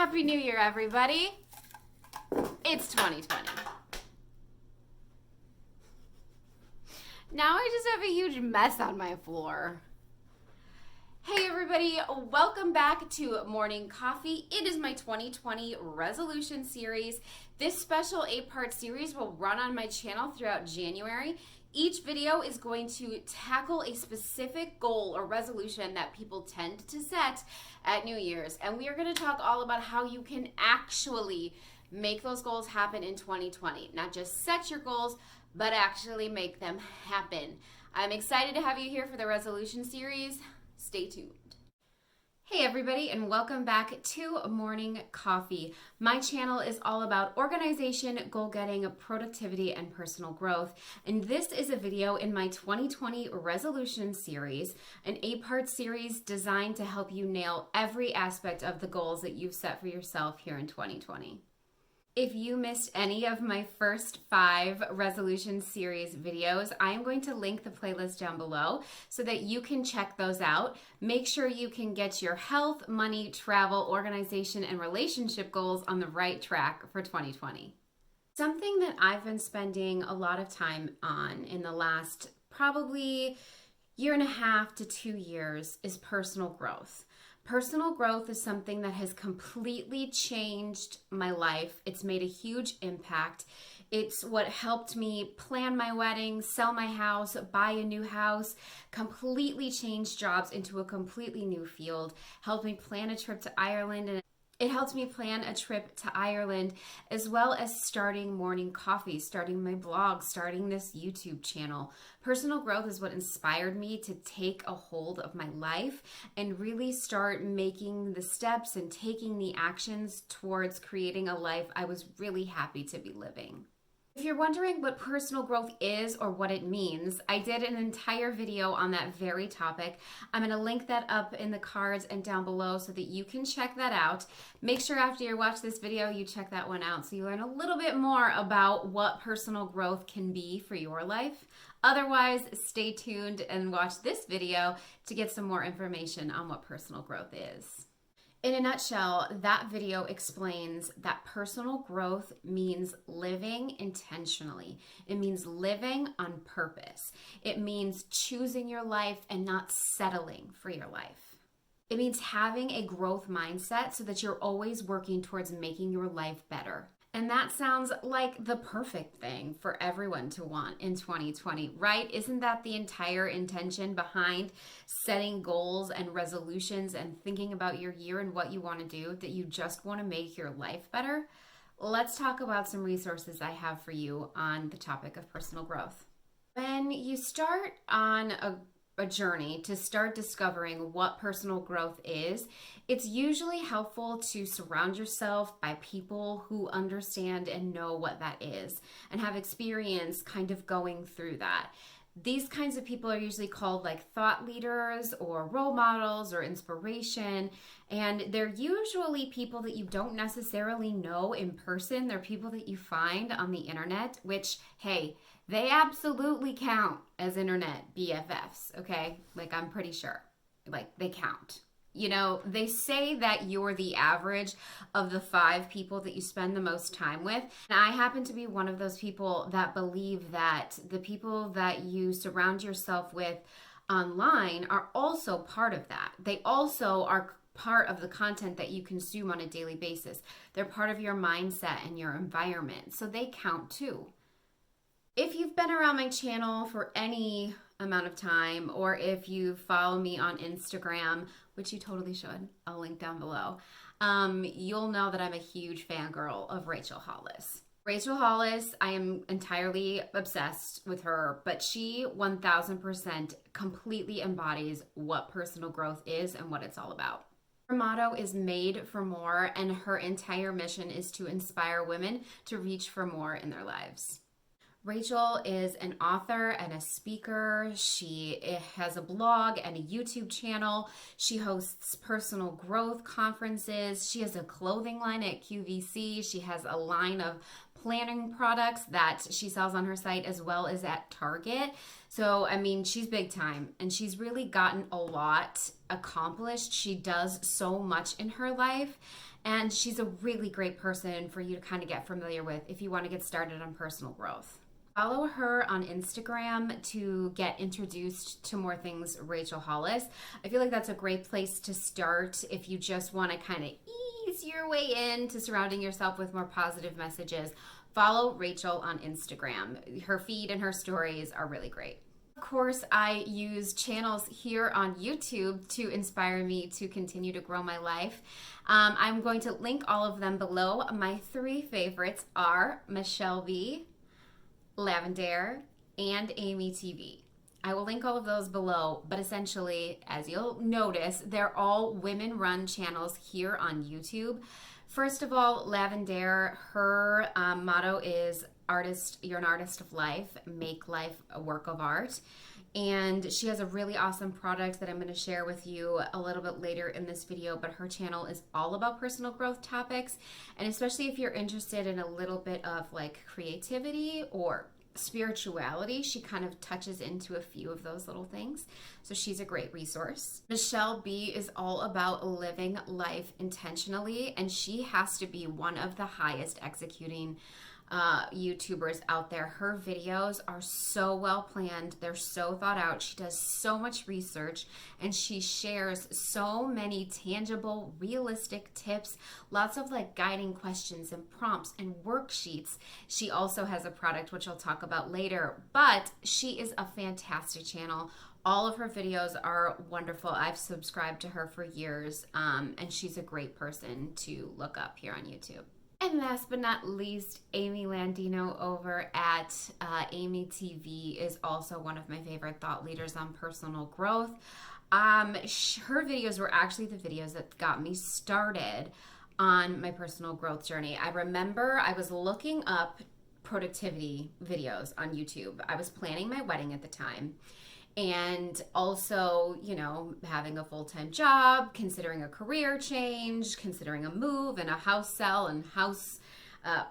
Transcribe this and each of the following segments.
Happy New Year, everybody. It's 2020. Now I just have a huge mess on my floor. Hey everybody, welcome back to Morning Coffee. It is my 2020 resolution series. This special 8-part series will run on my channel throughout January. Each video is going to tackle a specific goal or resolution that people tend to set at New Year's. And we are going to talk all about how you can actually make those goals happen in 2020. Not just set your goals, but actually make them happen. I'm excited to have you here for the resolution series. Stay tuned. Hey everybody, and welcome back to Morning Coffee. My channel is all about organization, goal getting, productivity, and personal growth. And this is a video in my 2020 resolution series, an 8-part series designed to help you nail every aspect of the goals that you've set for yourself here in 2020. If you missed any of my first 5 resolution series videos, I am going to link the playlist down below so that you can check those out. Make sure you can get your health, money, travel, organization, and relationship goals on the right track for 2020. Something that I've been spending a lot of time on in the last probably 1.5 to 2 years is personal growth. Personal growth is something that has completely changed my life. It's made a huge impact. It's what helped me plan my wedding, sell my house, buy a new house, completely change jobs into a completely new field, helped me plan a trip to Ireland, and it helped me plan a trip to Ireland, as well as starting Morning Coffee, starting my blog, starting this YouTube channel. Personal growth is what inspired me to take a hold of my life and really start making the steps and taking the actions towards creating a life I was really happy to be living. If you're wondering what personal growth is or what it means, I did an entire video on that very topic. I'm going to link that up in the cards and down below so that you can check that out. Make sure after you watch this video, you check that one out so you learn a little bit more about what personal growth can be for your life. Otherwise, stay tuned and watch this video to get some more information on what personal growth is. In a nutshell, that video explains that personal growth means living intentionally. It means living on purpose. It means choosing your life and not settling for your life. It means having a growth mindset so that you're always working towards making your life better. And that sounds like the perfect thing for everyone to want in 2020, right? Isn't that the entire intention behind setting goals and resolutions and thinking about your year and what you want to do, that you just want to make your life better? Let's talk about some resources I have for you on the topic of personal growth. When you start on a journey to start discovering what personal growth is, it's usually helpful to surround yourself by people who understand and know what that is and have experience kind of going through that. These kinds of people are usually called like thought leaders or role models or inspiration, and they're usually people that you don't necessarily know in person. They're people that you find on the internet, which, hey, they absolutely count as internet BFFs, okay? Like, I'm pretty sure. Like, they count. You know, they say that you're the average of the 5 people that you spend the most time with. And I happen to be one of those people that believe that the people that you surround yourself with online are also part of that. They also are part of the content that you consume on a daily basis. They're part of your mindset and your environment. So they count too. If you've been around my channel for any amount of time, or if you follow me on Instagram, which you totally should, I'll link down below, you'll know that I'm a huge fangirl of Rachel Hollis. Rachel Hollis, I am entirely obsessed with her, but she 1000% completely embodies what personal growth is and what it's all about. Her motto is made for more, and her entire mission is to inspire women to reach for more in their lives. Rachel is an author and a speaker. She has a blog and a YouTube channel. She hosts personal growth conferences. She has a clothing line at QVC. She has a line of planning products that she sells on her site as well as at Target. So, I mean, she's big time, and she's really gotten a lot accomplished. She does so much in her life, and she's a really great person for you to kind of get familiar with if you want to get started on personal growth. Follow her on Instagram to get introduced to more things Rachel Hollis. I feel like that's a great place to start if you just want to kind of ease your way into surrounding yourself with more positive messages. Follow Rachel on Instagram. Her feed and her stories are really great. Of course, I use channels here on YouTube to inspire me to continue to grow my life. I'm going to link all of them below. My 3 favorites are Michelle B, Lavender, and Amy TV. I will link all of those below, but essentially, as you'll notice, they're all women-run channels here on YouTube. First of all, Lavender, her motto is you're an artist of life, make life a work of art. And she has a really awesome product that I'm going to share with you a little bit later in this video, but her channel is all about personal growth topics. And especially if you're interested in a little bit of like creativity or spirituality, she kind of touches into a few of those little things. So she's a great resource. Michelle B is all about living life intentionally, and she has to be one of the highest executing YouTubers out there. Her videos are so well planned. They're so thought out. She does so much research, and she shares so many tangible, realistic tips, lots of like guiding questions and prompts and worksheets. She also has a product which I'll talk about later, but she is a fantastic channel. All of her videos are wonderful. I've subscribed to her for years, and she's a great person to look up here on YouTube. And last but not least, Amy Landino over at Amy TV is also one of my favorite thought leaders on personal growth. Her videos were actually the videos that got me started on my personal growth journey. I remember I was looking up productivity videos on YouTube. I was planning my wedding at the time, and also, you know, having a full-time job, considering a career change, considering a move and a house sell and house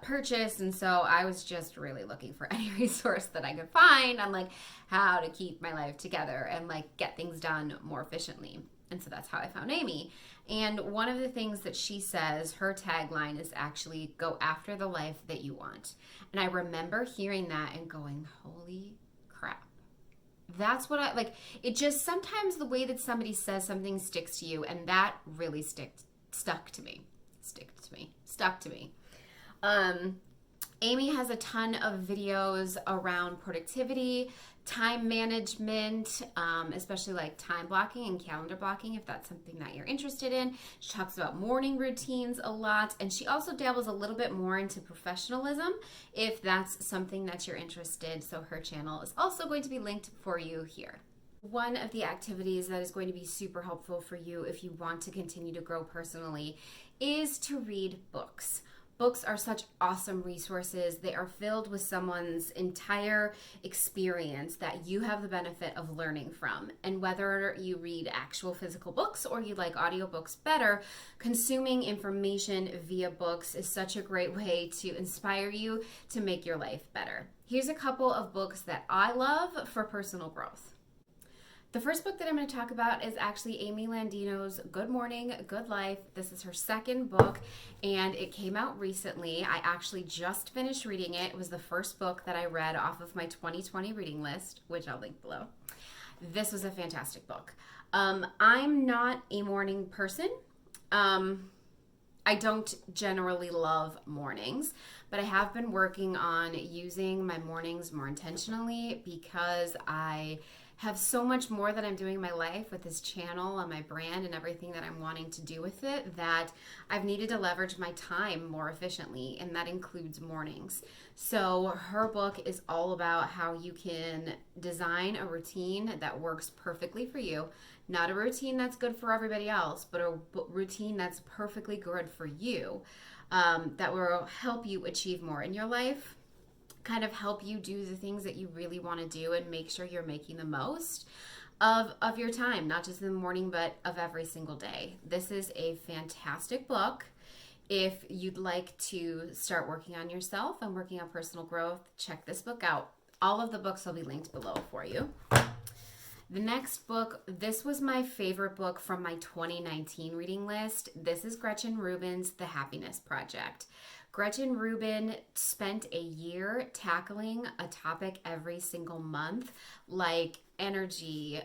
purchase. And so I was just really looking for any resource that I could find on like how to keep my life together and like get things done more efficiently. And so that's how I found Amy. And one of the things that she says, her tagline is actually go after the life that you want. And I remember hearing that and going, holy crap. That's what I like. It just sometimes the way that somebody says something sticks to you, and that really stuck to me. Amy has a ton of videos around productivity, time management, especially like time blocking and calendar blocking, if that's something that you're interested in. She talks about morning routines a lot, and she also dabbles a little bit more into professionalism if that's something that you're interested. So her channel is also going to be linked for you here. One of the activities that is going to be super helpful for you if you want to continue to grow personally is to read books. Books are such awesome resources. They are filled with someone's entire experience that you have the benefit of learning from. And whether you read actual physical books or you like audiobooks better, consuming information via books is such a great way to inspire you to make your life better. Here's a couple of books that I love for personal growth. The first book that I'm going to talk about is actually Amy Landino's Good Morning, Good Life. This is her second book, and it came out recently. I actually just finished reading it. It was the first book that I read off of my 2020 reading list, which I'll link below. This was a fantastic book. I'm not a morning person. I don't generally love mornings, but I have been working on using my mornings more intentionally because I have so much more that I'm doing in my life with this channel and my brand and everything that I'm wanting to do with it, that I've needed to leverage my time more efficiently, and that includes mornings. So her book is all about how you can design a routine that works perfectly for you, not a routine that's good for everybody else, but a routine that's perfectly good for you, that will help you achieve more in your life, kind of help you do the things that you really want to do and make sure you're making the most of your time, not just in the morning, but of every single day. This is a fantastic book. If you'd like to start working on yourself and working on personal growth, check this book out. All of the books will be linked below for you. The next book, this was my favorite book from my 2019 reading list. This is Gretchen Rubin's The Happiness Project. Gretchen Rubin spent a year tackling a topic every single month, like energy,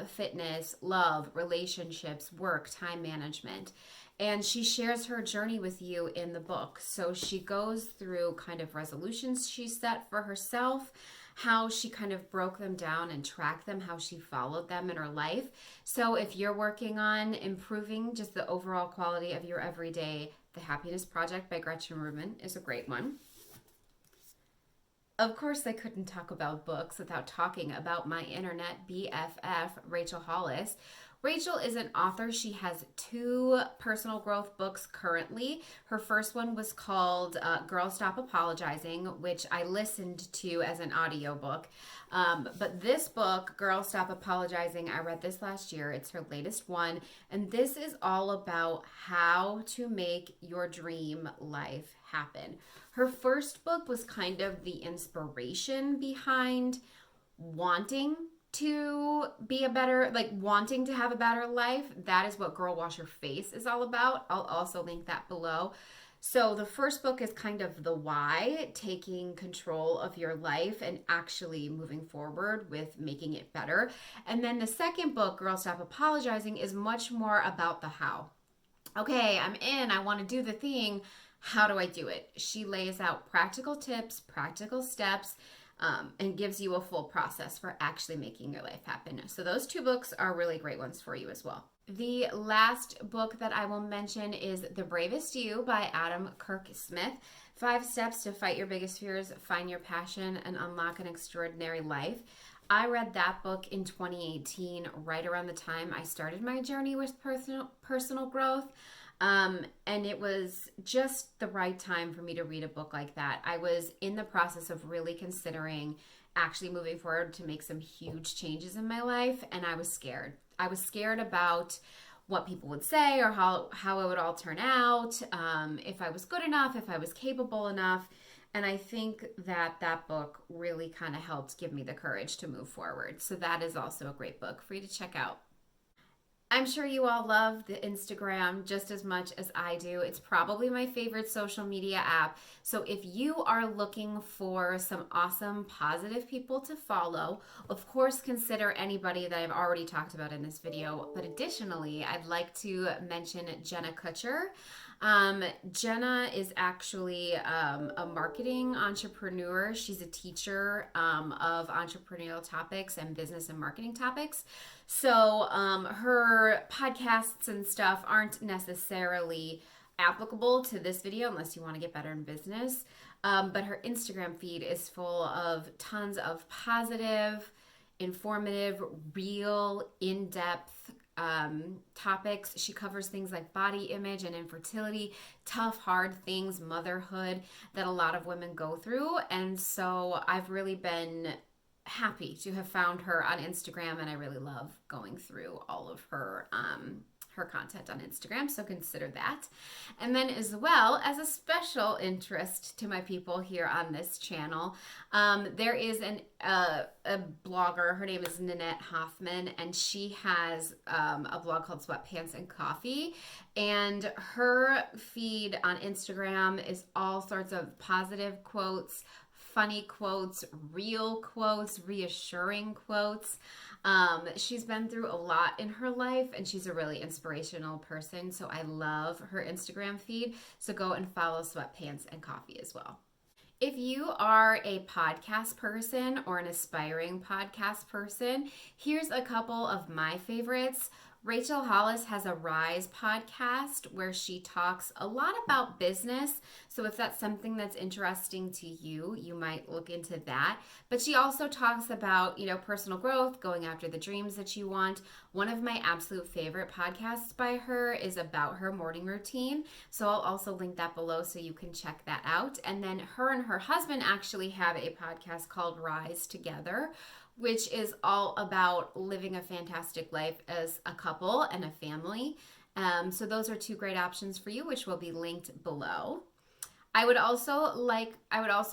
fitness, love, relationships, work, time management. And she shares her journey with you in the book. So she goes through kind of resolutions she set for herself, how she kind of broke them down and tracked them, how she followed them in her life. So if you're working on improving just the overall quality of your everyday, The Happiness Project by Gretchen Rubin is a great one. Of course, I couldn't talk about books without talking about my internet BFF, Rachel Hollis. Rachel is an author. She has 2 personal growth books currently. Her first one was called Girl Stop Apologizing, which I listened to as an audiobook. But this book, Girl Stop Apologizing, I read this last year. It's her latest one. And this is all about how to make your dream life happen. Her first book was kind of the inspiration behind wanting to be a better, like wanting to have a better life. That is what Girl Wash Your Face is all about. I'll also link that below. So the first book is kind of the why, taking control of your life and actually moving forward with making it better. And then the second book, Girl Stop Apologizing, is much more about the how. Okay, I'm in, I want to do the thing. How do I do it? She lays out practical tips, practical steps, and gives you a full process for actually making your life happen. So those 2 books are really great ones for you as well. The last book that I will mention is The Bravest You by Adam Kirk Smith. 5 Steps to Fight Your Biggest Fears, Find Your Passion, and Unlock an Extraordinary Life. I read that book in 2018, right around the time I started my journey with personal growth. And it was just the right time for me to read a book like that. I was in the process of really considering actually moving forward to make some huge changes in my life, and I was scared. I was scared about what people would say or how it would all turn out, if I was good enough, if I was capable enough. And I think that that book really kind of helped give me the courage to move forward. So that is also a great book for you to check out. I'm sure you all love the Instagram just as much as I do. It's probably my favorite social media app. So if you are looking for some awesome, positive people to follow, of course, consider anybody that I've already talked about in this video. But additionally, I'd like to mention Jenna Kutcher. Jenna is actually a marketing entrepreneur. She's a teacher of entrepreneurial topics and business and marketing topics. So her podcasts and stuff aren't necessarily applicable to this video unless you want to get better in business. But her Instagram feed is full of tons of positive, informative, real, in-depth topics. She covers things like body image and infertility, tough, hard things, motherhood that a lot of women go through. And so I've really been happy to have found her on Instagram, and I really love going through all of her content on Instagram, so consider that. And then as well as a special interest to my people here on this channel, there is a blogger. Her name is Nanette Hoffman, and she has a blog called Sweatpants and Coffee, and her feed on Instagram is all sorts of positive quotes, funny quotes, real quotes, reassuring quotes. She's been through a lot in her life, and she's a really inspirational person. So I love her Instagram feed. So go and follow Sweatpants and Coffee as well. If you are a podcast person or an aspiring podcast person, here's a couple of my favorites. Rachel Hollis has a Rise podcast where she talks a lot about business. So if that's something that's interesting to you, you might look into that. But she also talks about, personal growth, going after the dreams that you want. One of my absolute favorite podcasts by her is about her morning routine. So I'll also link that below so you can check that out. And then her and her husband actually have a podcast called Rise Together, which is all about living a fantastic life as a couple and a family. So those are 2 great options for you, which will be linked below. I would also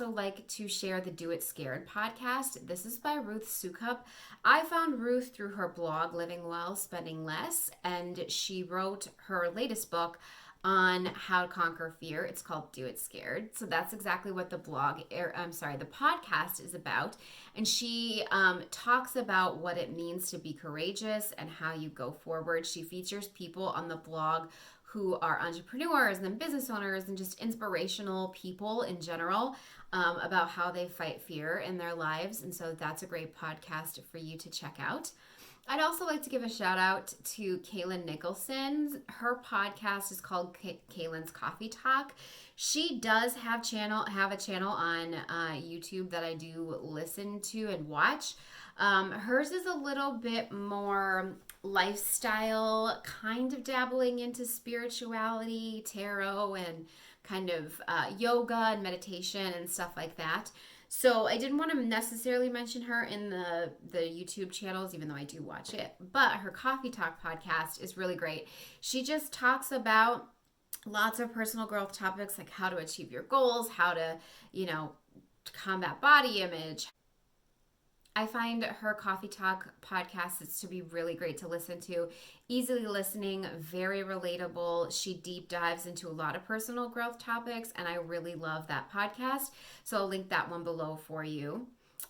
like to share the Do It Scared podcast. This is by Ruth Soukup. I found Ruth through her blog Living Well, Spending Less, and she wrote her latest book on how to conquer fear. It's called Do It Scared. So that's exactly what the podcast is about. And she talks about what it means to be courageous and how you go forward. She features people on the blog who are entrepreneurs and business owners and just inspirational people in general about how they fight fear in their lives. And so that's a great podcast for you to check out. I'd also like to give a shout out to Kaylin Nicholson. Her podcast is called Kaylin's Coffee Talk. She does have a channel on YouTube that I do listen to and watch. Hers is a little bit more lifestyle, kind of dabbling into spirituality, tarot, and kind of yoga and meditation and stuff like that. So I didn't want to necessarily mention her in the YouTube channels, even though I do watch it. But her Coffee Talk podcast is really great. She just talks about lots of personal growth topics, like how to achieve your goals, how to, combat body image. I find her Coffee Talk podcast is to be really great to listen to. Easily listening, very relatable. She deep dives into a lot of personal growth topics, and I really love that podcast. So I'll link that one below for you.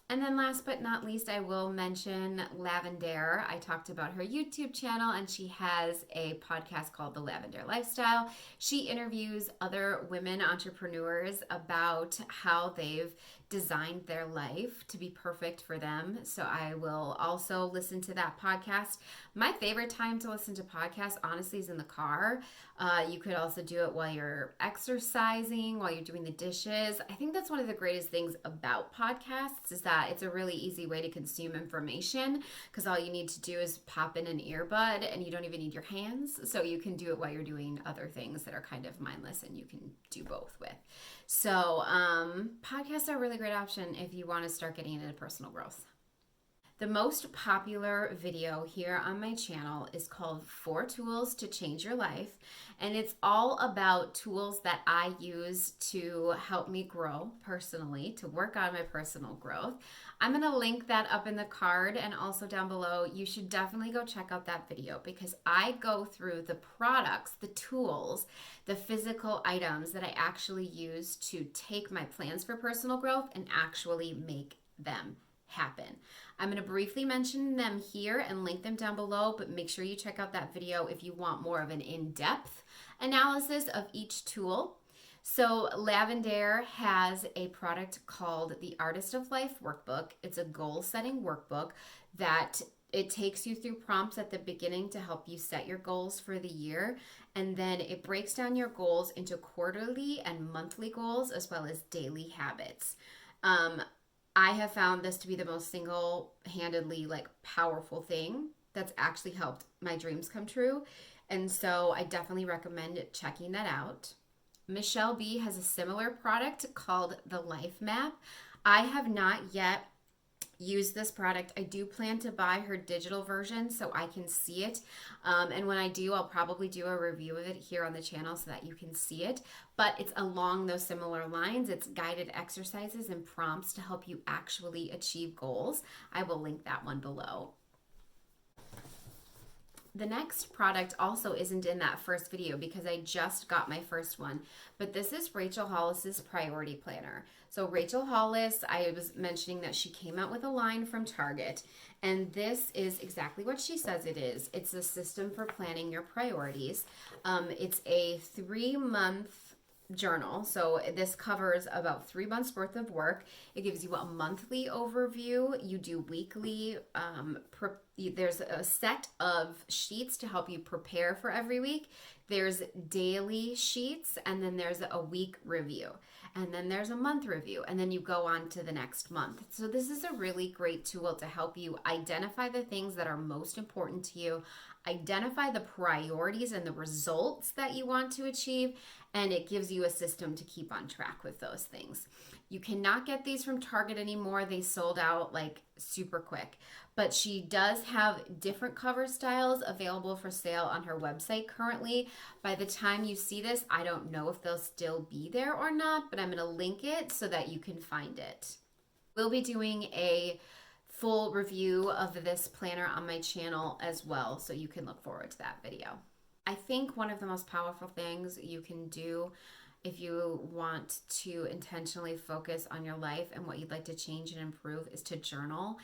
And then last but not least, I will mention Lavender. I talked about her YouTube channel, and she has a podcast called The Lavender Lifestyle. She interviews other women entrepreneurs about how they've designed their life to be perfect for them. So I will also listen to that podcast. My favorite time to listen to podcasts, honestly, is in the car. You could also do it while you're exercising, while you're doing the dishes. I think that's one of the greatest things about podcasts is that it's a really easy way to consume information because all you need to do is pop in an earbud and you don't even need your hands. So you can do it while you're doing other things that are kind of mindless and you can do both with. So podcasts are a really great option if you want to start getting into personal growth. The most popular video here on my channel is called 4 Tools to Change Your Life, and it's all about tools that I use to help me grow personally, to work on my personal growth. I'm going to link that up in the card and also down below. You should definitely go check out that video because I go through the products, the tools, the physical items that I actually use to take my plans for personal growth and actually make them happen. I'm going to briefly mention them here and link them down below, but make sure you check out that video if you want more of an in-depth analysis of each tool. So Lavender has a product called the Artist of Life Workbook. It's a goal-setting workbook that it takes you through prompts at the beginning to help you set your goals for the year, and then it breaks down your goals into quarterly and monthly goals as well as daily habits. I have found this to be the most single-handedly powerful thing that's actually helped my dreams come true. And so I definitely recommend checking that out. Michelle B has a similar product called the Life Map. I have not yet used this product. I do plan to buy her digital version so I can see it. And when I do, I'll probably do a review of it here on the channel so that you can see it. But it's along those similar lines. It's guided exercises and prompts to help you actually achieve goals. I will link that one below. The next product also isn't in that first video because I just got my first one, but this is Rachel Hollis's Priority Planner. So Rachel Hollis, I was mentioning that she came out with a line from Target, and this is exactly what she says it is. It's a system for planning your priorities. It's a 3-month journal. So this covers about 3 months worth of work. It gives you a monthly overview. You do weekly, there's a set of sheets to help you prepare for every week. There's daily sheets, and then there's a week review, and then there's a month review, and then you go on to the next month. So this is a really great tool to help you identify the things that are most important to you, identify the priorities and the results that you want to achieve, and it gives you a system to keep on track with those things. You cannot get these from Target anymore. They sold out like super quick. But she does have different cover styles available for sale on her website currently. By the time you see this, I don't know if they'll still be there or not, but I'm going to link it so that you can find it. We'll be doing a full review of this planner on my channel as well, so you can look forward to that video. I think one of the most powerful things you can do if you want to intentionally focus on your life and what you'd like to change and improve is to journal.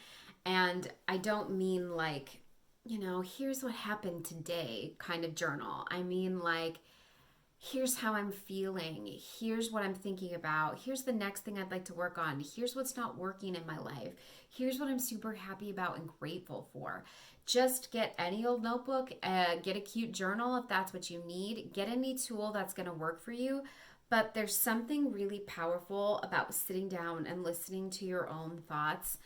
And I don't mean like, here's what happened today kind of journal. I mean like, here's how I'm feeling. Here's what I'm thinking about. Here's the next thing I'd like to work on. Here's what's not working in my life. Here's what I'm super happy about and grateful for. Just get any old notebook, get a cute journal if that's what you need. Get any tool that's going to work for you. But there's something really powerful about sitting down and listening to your own thoughts.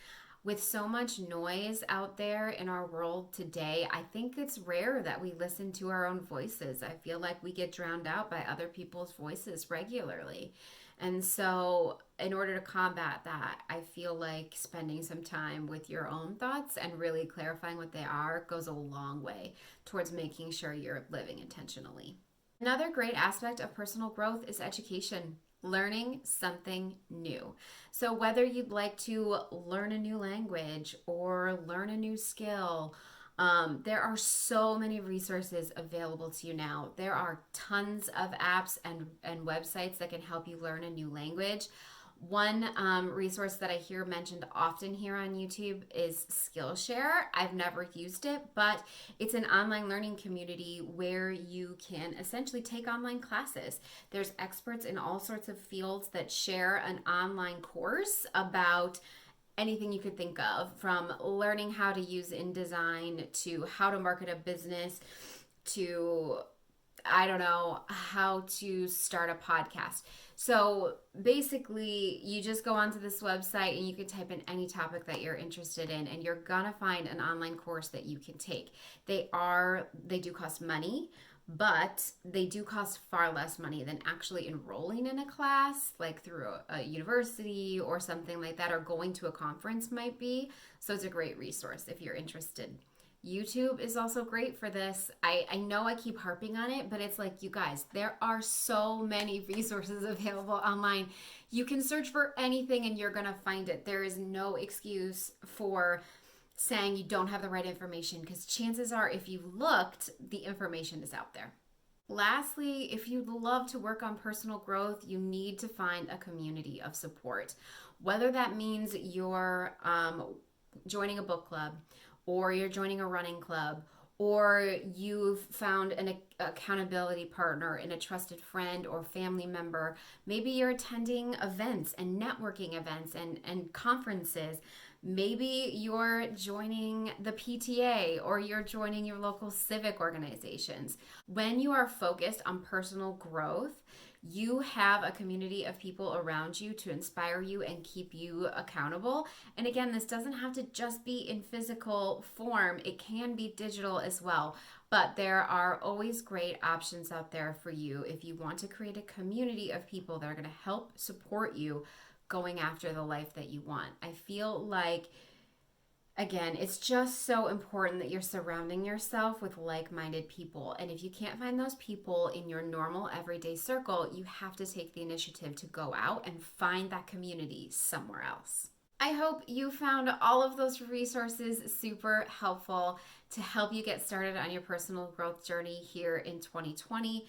With so much noise out there in our world today, I think it's rare that we listen to our own voices. I feel like we get drowned out by other people's voices regularly. And so in order to combat that, I feel like spending some time with your own thoughts and really clarifying what they are goes a long way towards making sure you're living intentionally. Another great aspect of personal growth is education. Learning something new. So whether you'd like to learn a new language or learn a new skill, there are so many resources available to you now. There are tons of apps and websites that can help you learn a new language. One resource that I hear mentioned often here on YouTube is Skillshare. I've never used it, but it's an online learning community where you can essentially take online classes. There's experts in all sorts of fields that share an online course about anything you could think of, from learning how to use InDesign to how to market a business to how to start a podcast. So basically, you just go onto this website and you can type in any topic that you're interested in, and you're gonna find an online course that you can take. They do cost money, but they do cost far less money than actually enrolling in a class, like through a university or something like that, or going to a conference might be. So it's a great resource if you're interested. YouTube is also great for this. I know I keep harping on it, but it's like, you guys, there are so many resources available online. You can search for anything and you're going to find it. There is no excuse for saying you don't have the right information, because chances are if you looked, the information is out there. Lastly, if you'd love to work on personal growth, you need to find a community of support. Whether that means you're joining a book club, or you're joining a running club, or you've found an accountability partner in a trusted friend or family member. Maybe you're attending events and networking events and conferences. Maybe you're joining the PTA or you're joining your local civic organizations. When you are focused on personal growth, you have a community of people around you to inspire you and keep you accountable. And again, this doesn't have to just be in physical form. It can be digital as well. But there are always great options out there for you if you want to create a community of people that are going to help support you going after the life that you want. I feel like, again, it's just so important that you're surrounding yourself with like-minded people. And if you can't find those people in your normal everyday circle, you have to take the initiative to go out and find that community somewhere else. I hope you found all of those resources super helpful to help you get started on your personal growth journey here in 2020.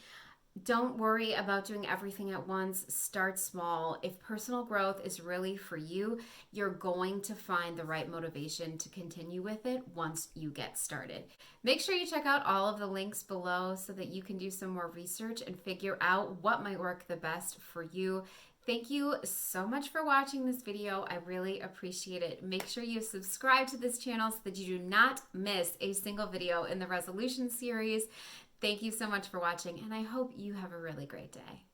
Don't worry about doing everything at once. Start small. If personal growth is really for you, you're going to find the right motivation to continue with it once you get started. Make sure you check out all of the links below so that you can do some more research and figure out what might work the best for you. Thank you so much for watching this video. I really appreciate it. Make sure you subscribe to this channel so that you do not miss a single video in the resolution series. Thank you so much for watching, and I hope you have a really great day.